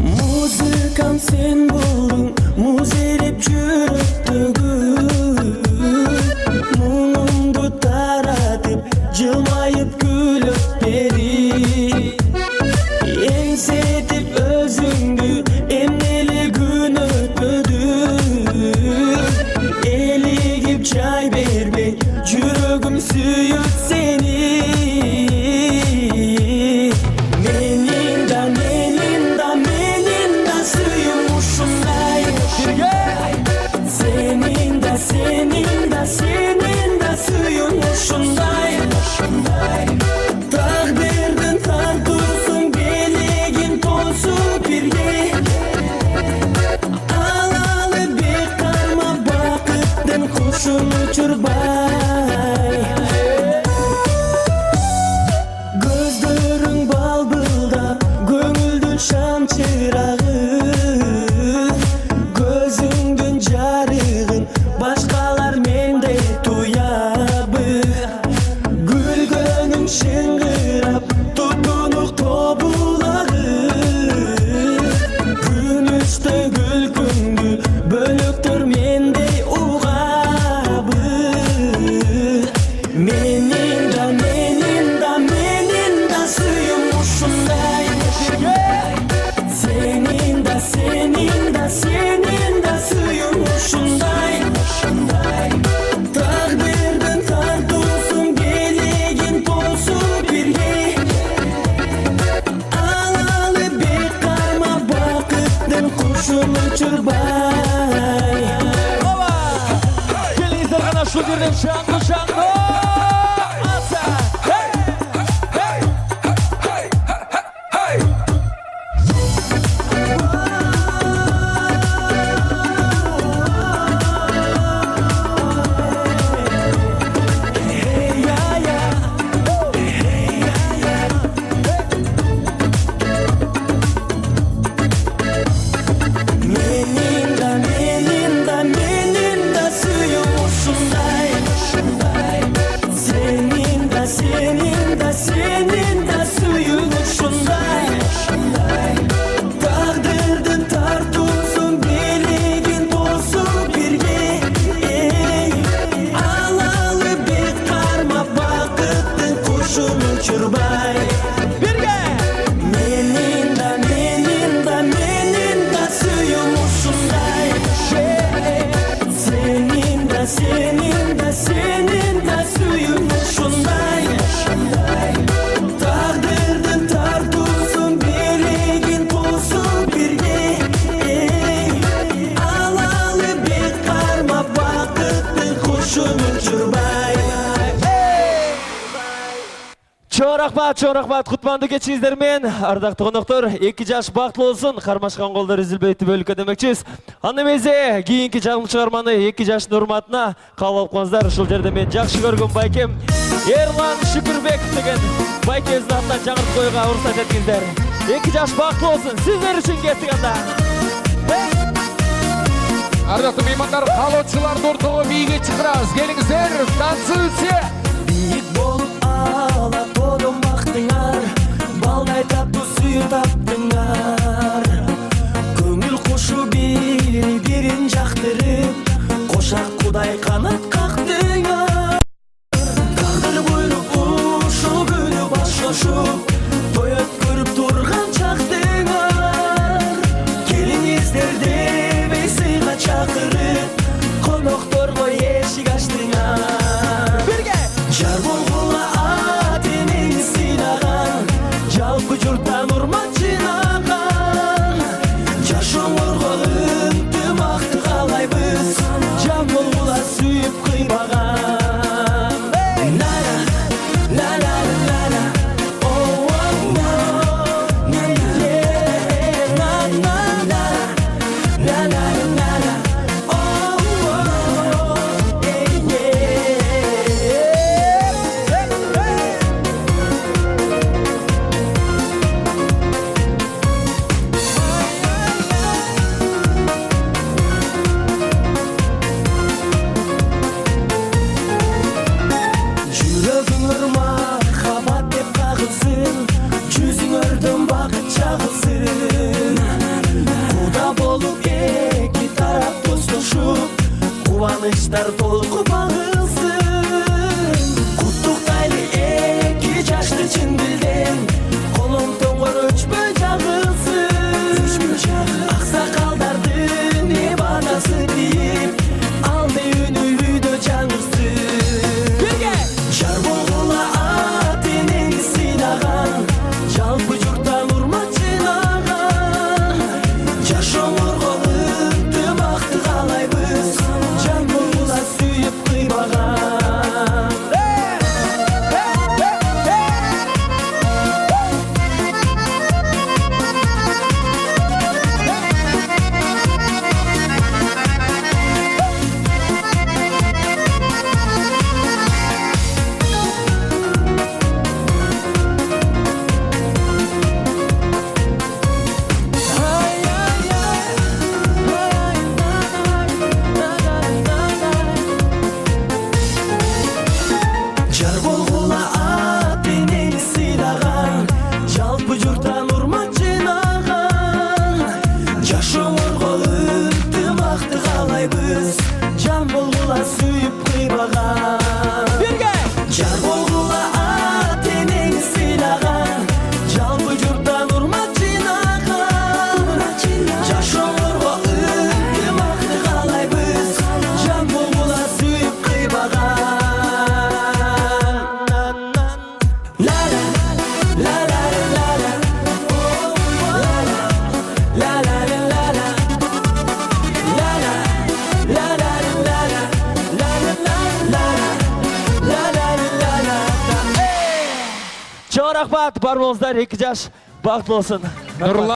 Muzikam sen buldun, muzelep жүрөктөгү. Muңumду таратып, жылмайып күлүп бери. Эңсетип өзүңдү, эмнеле күн өтпөдү. Элигип жай бербей, жүрөгүм сүйөт сени. Senin de suyun ушундай. Тагдырдын тартуусун белегин тосуп бирге. Алалы бек карма бакыттын кушун учурбай. Көздөрүң балбылдап, көңүлдүн шам чырагы. Көзүңдүн жарыгын башкалар мендей туябы. Гүлгөнүң шыңгырап, тутунук тобулагы. Күмүштө күлкүңдү бөлөктөр мендей угабы. Менин да сүйүм ушундай. Сенин да сүйүм ушундай. Тагдырдын тартуусун белегин тосуп бирге. Алалы бек карма бакыттын кушун учурбай. Келиңиздер гана ушул жерден шаңды. Менин да сүйүм ушундай. Сенин да сүйүм ушундай. Тагдырдын тартуусун белегин тосуп бирге. Алалы бек карма бакыттын кушун учурбай. Менин да сүйүм ушундай. Сенин да сүйүм ушундай. Тагдырдын тартуусун белегин тосуп бирге. Алалы бек карма бакыттын кушун учурбай. Чоң кутмандуу кечиңиздер менен ардактуу коноктор, 2 жаш бактылуу болсун, кармашкан колдор үзүлбөй түбөлүккө демекчибиз. Аны эмесе кийинки чагым чыгарманы 2 жаштын урматына кабыл алып коюңуздар. Ушул жерде мен жакшы көргөн байкем Эрлан Шүкүрбеков деген байкебиздин атынан жаңырткойго уруксат этиңиздер. 2 жаш бактылуу болсун, сиздер үчүн кеттик анда. Ардактуу меймандар, каалоочуларды ортого бийге чакырабыз. Келиңиздер, танцуйте. Бийик болуп ала тодон бактыңар. Балдай таптуу сүйүү таптыңар. Көңүл кушу бирин жактырып, кошак кудай канат кактыңар. Тагдыр буйрук ушул күнү баш кошуп, той өткөрүп турган чактыңар. Келиңиздер дебей сыйга чакырып, конокторго эшик ачтыңар. Жар болгула ат энеңи сыйлаган, жалпы журттан урмат жыйнаган. кубанычтар толку багылсын. Куттуктайлы эки жашты чын билден, колуң тоңгор өчпөй жагылсын. Аксакалдардын эбадасы тийип, алды үнү үйдө жаңырсын. Жар болгула ат энеңди сыйлаган, жалпы журттан урмат жыйнаган. Жашооңорго ынтымакты каалайбыз, жан болгула сүйүп кыйбаган. Жар болгула ат энени сыйлаган, жалпы журттан урмат жыйнаган. Жашооңорго ынтымакты каалайбыз, жан болгула сүйүп кыйбаган. Жар болгула ат энени сыйлаган, жалпы журттан урмат жыйнаган. Жашооңорго ынтымакты каалайбыз, жан болгула сүйүп кыйбаган. Чоң рахмат, бар болуңуздар, 2 жаш бактылуу болсун. Нурлан